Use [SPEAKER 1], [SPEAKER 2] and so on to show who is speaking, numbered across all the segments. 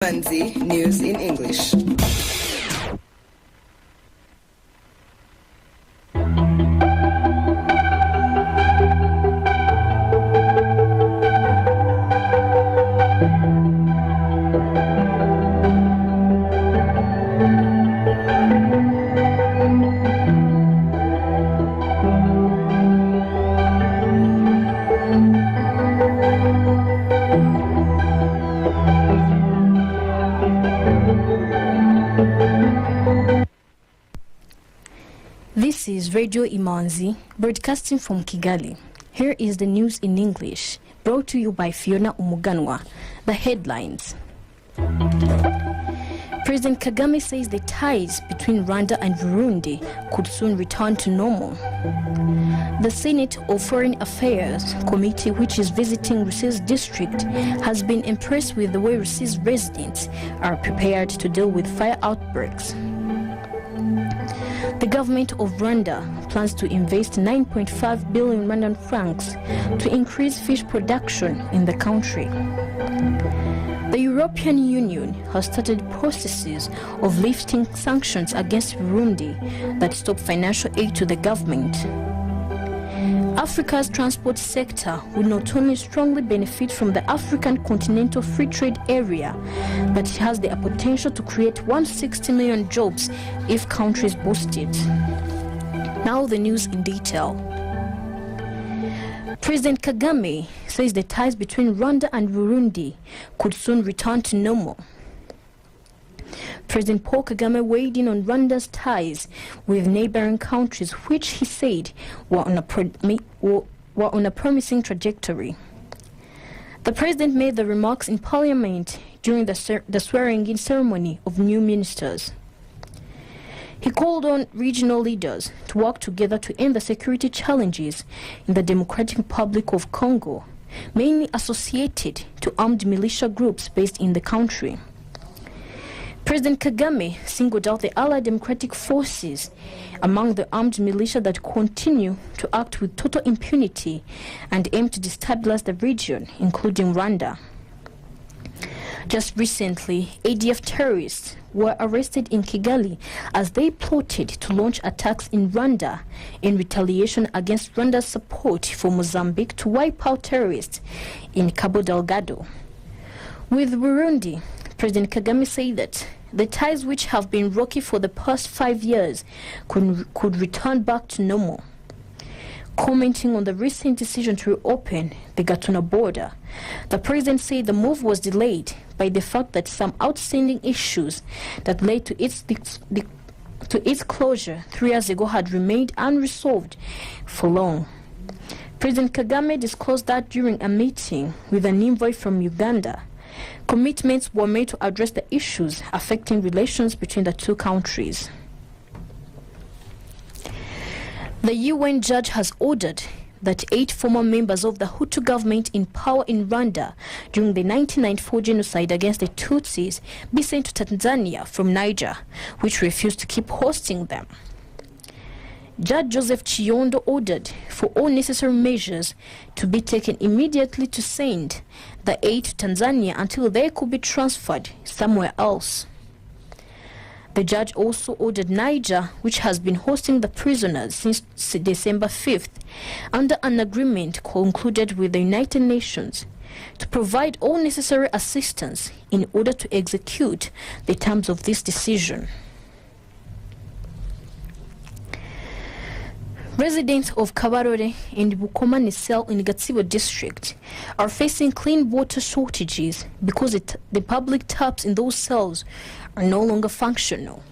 [SPEAKER 1] Manzi News in English.
[SPEAKER 2] This is Radio Imanzi, broadcasting from Kigali. Here is the news in English, brought to you by Fiona Umuganwa. The headlines. President Kagame says the ties between Rwanda and Burundi could soon return to normal. The Senate of Foreign Affairs Committee, which is visiting Rusizi district, has been impressed with the way Rusizi residents are prepared to deal with fire outbreaks. The government of Rwanda plans to invest 9.5 billion Rwandan francs to increase fish production in the country. The European Union has started processes of lifting sanctions against Burundi that stop financial aid to the government. Africa's transport sector will not only strongly benefit from the African Continental Free Trade Area, but it has the potential to create 160 million jobs if countries boost it. Now the news in detail. President Kagame says the ties between Rwanda and Burundi could soon return to normal. President Paul Kagame weighed in on Rwanda's ties with neighboring countries, which he said were on a promising trajectory. The president made the remarks in Parliament during the swearing-in ceremony of new ministers. He called on regional leaders to work together to end the security challenges in the Democratic Republic of Congo, mainly associated to armed militia groups based in the country. President Kagame singled out the Allied Democratic Forces among the armed militia that continue to act with total impunity and aim to destabilize the region, including Rwanda. Just recently, ADF terrorists were arrested in Kigali as they plotted to launch attacks in Rwanda in retaliation against Rwanda's support for Mozambique to wipe out terrorists in Cabo Delgado. With Burundi, President Kagame said that the ties which have been rocky for the past 5 years could return back to normal. Commenting on the recent decision to reopen the Gatuna border, the president said the move was delayed by the fact that some outstanding issues that led to its closure 3 years ago had remained unresolved for long. President Kagame disclosed that during a meeting with an envoy from Uganda, commitments were made to address the issues affecting relations between the two countries. The UN judge has ordered that 8 former members of the Hutu government in power in Rwanda during the 1994 genocide against the Tutsis be sent to Tanzania from Niger, which refused to keep hosting them. Judge Joseph Chiondo ordered for all necessary measures to be taken immediately to send the 8 to Tanzania until they could be transferred somewhere else. The judge also ordered Niger, which has been hosting the prisoners since December 5th, under an agreement concluded with the United Nations, to provide all necessary assistance in order to execute the terms of this decision. Residents of Kabarore and Bukomani Cell in Gatsibo district are facing clean water shortages because the public taps in those cells are no longer functional.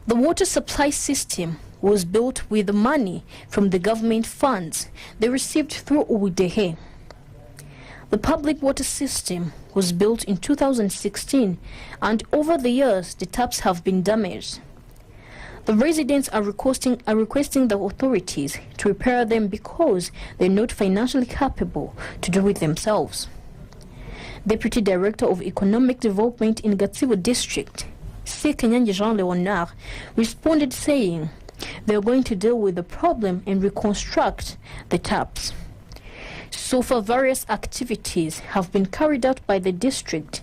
[SPEAKER 2] The water supply system was built with the money from the government funds they received through Uwidehe. The public water system was built in 2016, and over the years the taps have been damaged. The residents are requesting the authorities to repair them because they're not financially capable to do it themselves. Deputy Director of Economic Development in Gatsibo District, Sekenyange Jean Leonard, responded saying they are going to deal with the problem and reconstruct the taps. So far, various activities have been carried out by the district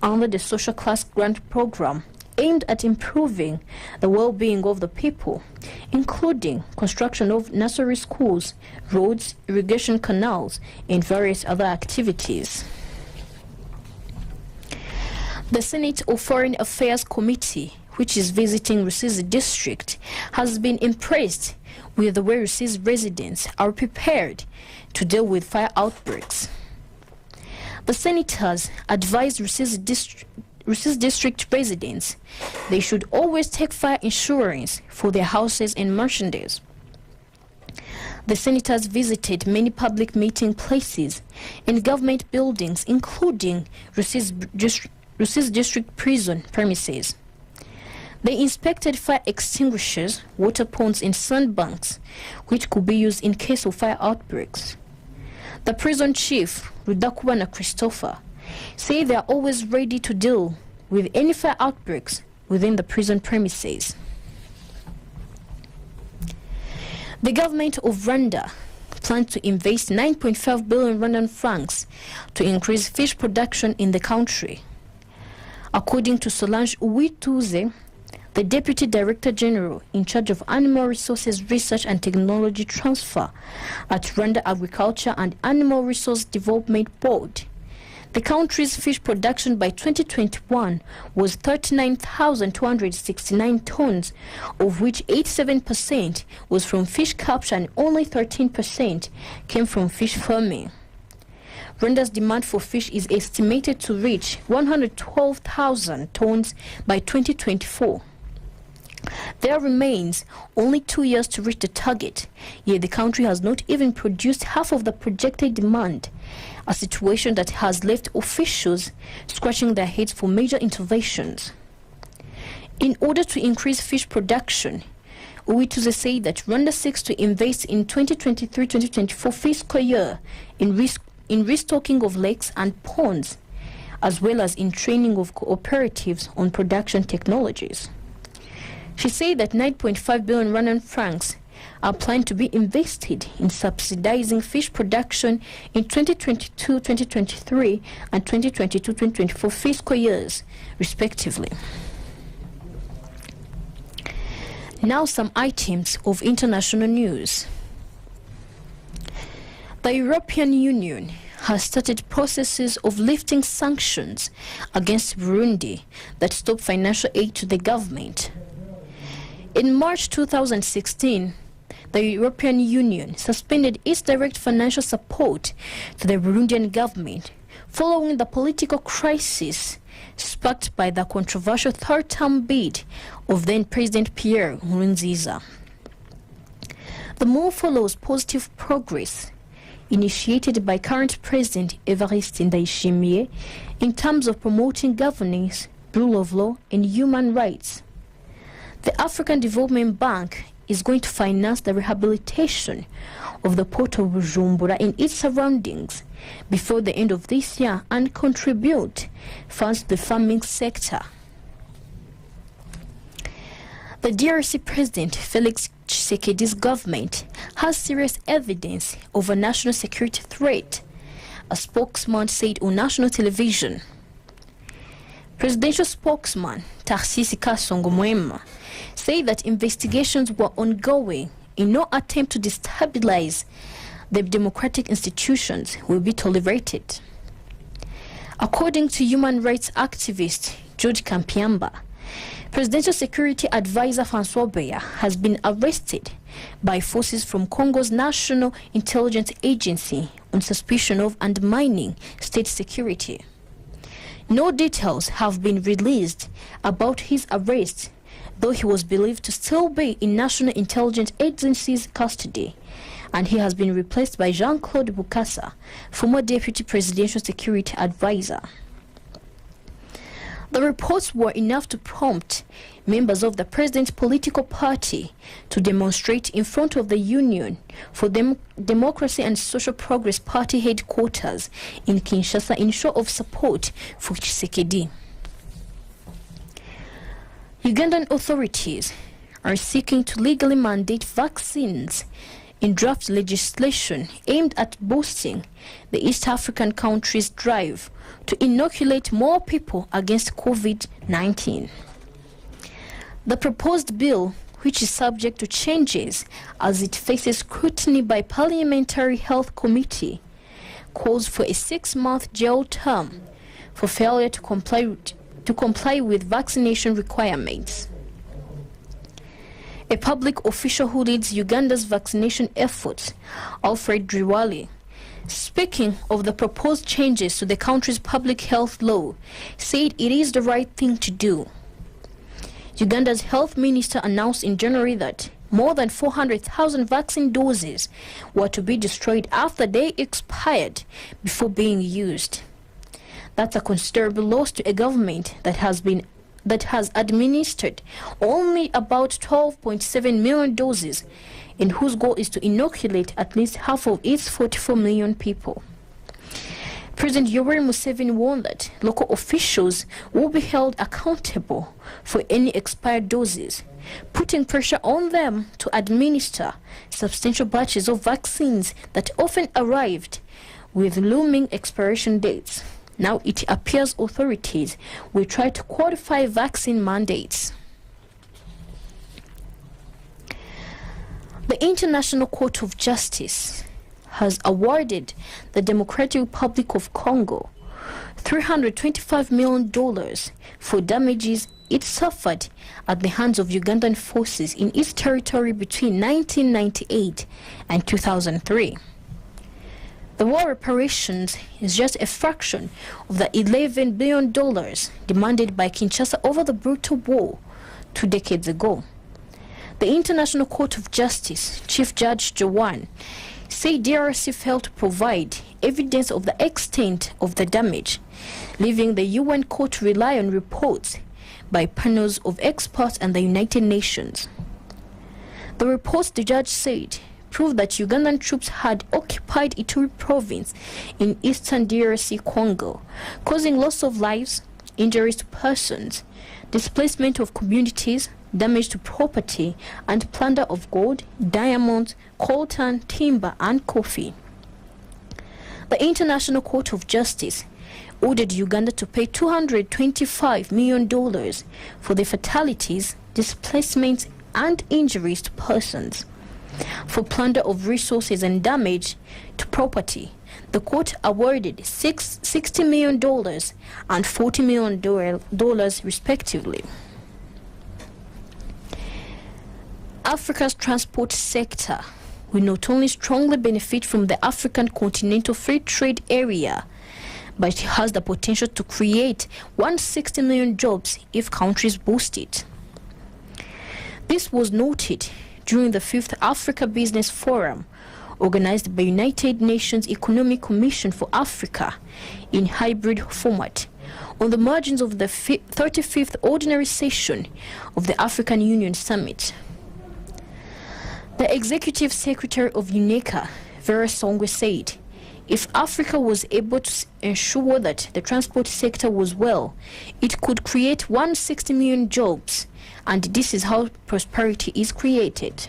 [SPEAKER 2] under the Social Class Grant Program aimed at improving the well-being of the people, including construction of nursery schools, roads, irrigation canals, and various other activities. The Senate of Foreign Affairs Committee, which is visiting Rusizi district, has been impressed with the way Rusizi residents are prepared to deal with fire outbreaks. The senators advised Rusizi district residents they should always take fire insurance for their houses and merchandise. The senators visited many public meeting places and government buildings, including Rusizi district prison premises. They inspected fire extinguishers, water ponds, and sandbanks, which could be used in case of fire outbreaks. The prison chief, Rudakubana Christopher, said they are always ready to deal with any fire outbreaks within the prison premises. The government of Rwanda plans to invest 9.5 billion Rwandan francs to increase fish production in the country. According to Solange Uwituze, the Deputy Director General in charge of Animal Resources Research and Technology Transfer at Rwanda Agriculture and Animal Resource Development Board, the country's fish production by 2021 was 39,269 tons, of which 87% was from fish capture and only 13% came from fish farming. Rwanda's demand for fish is estimated to reach 112,000 tons by 2024. There remains only 2 years to reach the target, yet the country has not even produced half of the projected demand, a situation that has left officials scratching their heads for major interventions. In order to increase fish production, Uwituze said that Rwanda seeks to invest in 2023-2024 fiscal year in restocking of lakes and ponds, as well as in training of cooperatives on production technologies. She said that 9.5 billion Rwandan francs are planned to be invested in subsidizing fish production in 2022-2023 and 2022-2024 fiscal years, respectively. Now some items of international news. The European Union has started processes of lifting sanctions against Burundi that stop financial aid to the government. In March 2016, the European Union suspended its direct financial support to the Burundian government following the political crisis sparked by the controversial third-term bid of then-President Pierre Nkurunziza. The move follows positive progress initiated by current President Evariste Ndayishimiye in terms of promoting governance, rule of law, and human rights. The African Development Bank is going to finance the rehabilitation of the port of Bujumbura and its surroundings before the end of this year and contribute funds to the farming sector. The DRC President Felix Tshisekedi's government has serious evidence of a national security threat, a spokesman said on national television. Presidential spokesman Tarsisi Kasongo Mwema said that investigations were ongoing in no attempt to destabilize the democratic institutions will be tolerated. According to human rights activist George Kampiamba, Presidential Security Advisor Francois Beya has been arrested by forces from Congo's National Intelligence Agency on suspicion of undermining state security. No details have been released about his arrest, though he was believed to still be in National Intelligence Agency's custody, and he has been replaced by Jean-Claude Bukasa, former Deputy Presidential Security Advisor. The reports were enough to prompt members of the president's political party to demonstrate in front of the Union for Democracy and Social Progress Party headquarters in Kinshasa in show of support for Tshisekedi. Ugandan authorities are seeking to legally mandate vaccines in draft legislation aimed at boosting the East African country's drive to inoculate more people against COVID-19. The proposed bill, which is subject to changes as it faces scrutiny by Parliamentary Health Committee, calls for a 6-month jail term for failure to comply with vaccination requirements. A public official who leads Uganda's vaccination efforts, Alfred Driwali, speaking of the proposed changes to the country's public health law, said it is the right thing to do. Uganda's health minister announced in January that more than 400,000 vaccine doses were to be destroyed after they expired before being used. That's a considerable loss to a government that has administered only about 12.7 million doses and whose goal is to inoculate at least half of its 44 million people. President Yoweri Museveni warned that local officials will be held accountable for any expired doses, putting pressure on them to administer substantial batches of vaccines that often arrived with looming expiration dates. Now it appears authorities will try to quantify vaccine mandates. The International Court of Justice has awarded the Democratic Republic of Congo $325 million for damages it suffered at the hands of Ugandan forces in its territory between 1998 and 2003. The war reparations is just a fraction of the $11 billion demanded by Kinshasa over the brutal war 2 decades ago. The International Court of Justice Chief Judge Jawan said DRC failed to provide evidence of the extent of the damage, leaving the UN court to rely on reports by panels of experts and the United Nations. The reports, the judge said, proved that Ugandan troops had occupied Ituri province in eastern DRC Congo, causing loss of lives, injuries to persons, displacement of communities, damage to property, and plunder of gold, diamonds, coltan, timber, and coffee. The International Court of Justice ordered Uganda to pay $225 million for the fatalities, displacements, and injuries to persons. For plunder of resources and damage to property, the court awarded $60 million and $40 million respectively. Africa's transport sector will not only strongly benefit from the African Continental Free Trade Area, but it has the potential to create 160 million jobs if countries boost it. This was noted during the 5th Africa Business Forum, organized by United Nations Economic Commission for Africa in hybrid format, on the margins of the 35th Ordinary Session of the African Union Summit. The Executive Secretary of UNECA, Vera Songwe, said, if Africa was able to ensure that the transport sector was well, it could create 160 million jobs, and this is how prosperity is created.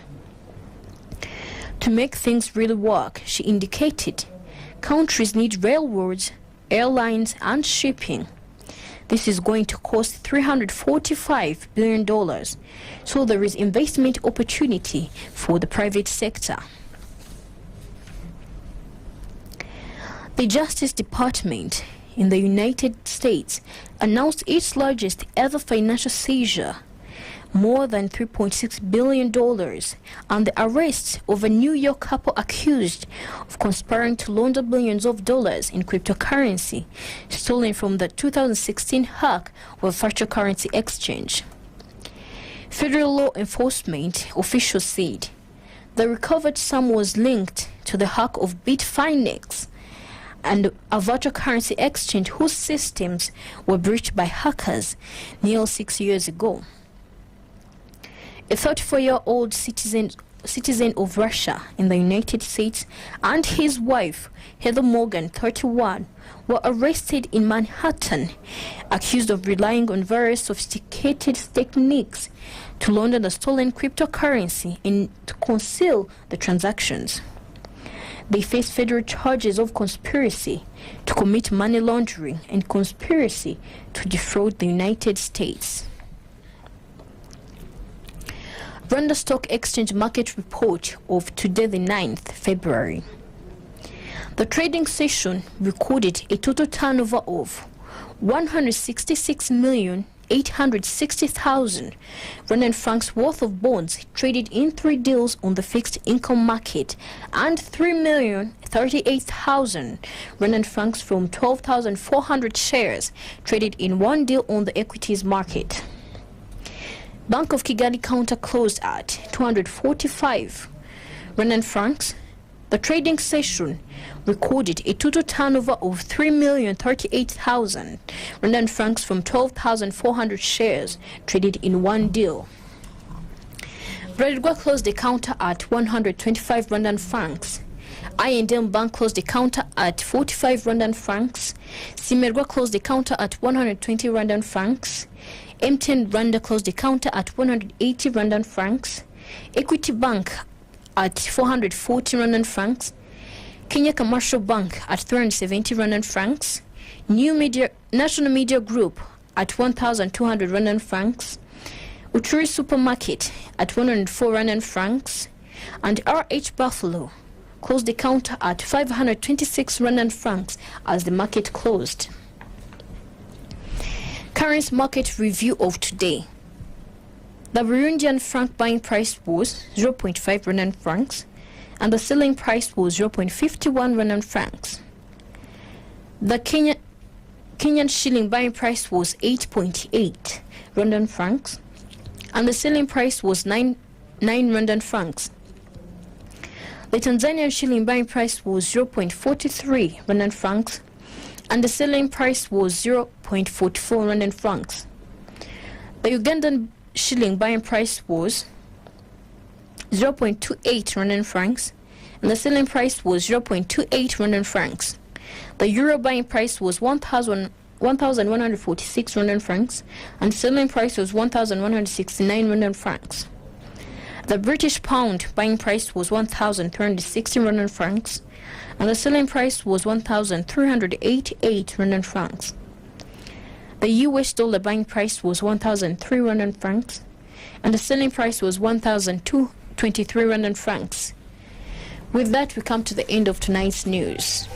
[SPEAKER 2] To make things really work, she indicated, countries need railroads, airlines, and shipping. This is going to cost $345 billion, so there is investment opportunity for the private sector. The Justice Department in the United States announced its largest ever financial seizure, more than $3.6 billion, and the arrest of a New York couple accused of conspiring to launder billions of dollars in cryptocurrency stolen from the 2016 hack of a virtual currency exchange. Federal law enforcement officials said the recovered sum was linked to the hack of Bitfinex, and a virtual currency exchange whose systems were breached by hackers nearly 6 years ago. A 34-year-old citizen citizen of Russia in the United States, and his wife, Heather Morgan, 31, were arrested in Manhattan, accused of relying on various sophisticated techniques to launder the stolen cryptocurrency and to conceal the transactions. They face federal charges of conspiracy to commit money laundering and conspiracy to defraud the United States. Rwanda Stock Exchange Market Report of today, the 9th February. The trading session recorded a total turnover of 166,860,000 Rwandan francs worth of bonds traded in 3 deals on the fixed income market and 3,038,000 Rwandan francs from 12,400 shares traded in 1 deal on the equities market. Bank of Kigali counter closed at 245 Rwandan francs. The trading session recorded a total turnover of 3,038,000 Rwandan francs from 12,400 shares traded in 1 deal. Bredwa closed the counter at 125 Rwandan francs. I&M Bank closed the counter at 45 Rwandan francs. Simerwa closed the counter at 120 Rwandan francs. M10 Rwanda closed the counter at 180 Rwandan francs. Equity Bank at 440 Rwandan francs. Kenya Commercial Bank at 370 Rwandan francs. National Media Group at 1,200 Rwandan francs. Uturi Supermarket at 104 Rwandan francs. And RH Buffalo closed the counter at 526 Rwandan francs as the market closed. Currency market review of today. The Burundian franc buying price was 0.5 Rwandan francs and the selling price was 0.51 Rwandan francs. The Kenyan shilling buying price was 8.8 Rwandan francs and the selling price was 9 Rwandan francs. The Tanzanian shilling buying price was 0.43 Rwandan francs and the selling price was 0.44 Rwandan francs. The Ugandan shilling buying price was 0.28 Rwandan francs and the selling price was 0.28 Rwandan francs. The euro buying price was 1,146 Rwandan francs and selling price was 1,169 Rwandan francs. The British pound buying price was 1,360 Rwandan francs and the selling price was 1,388 Rwandan francs. The US dollar buying price was 1,003 Rwandan francs and the selling price was 1,223 Rwandan francs. With that, we come to the end of tonight's news.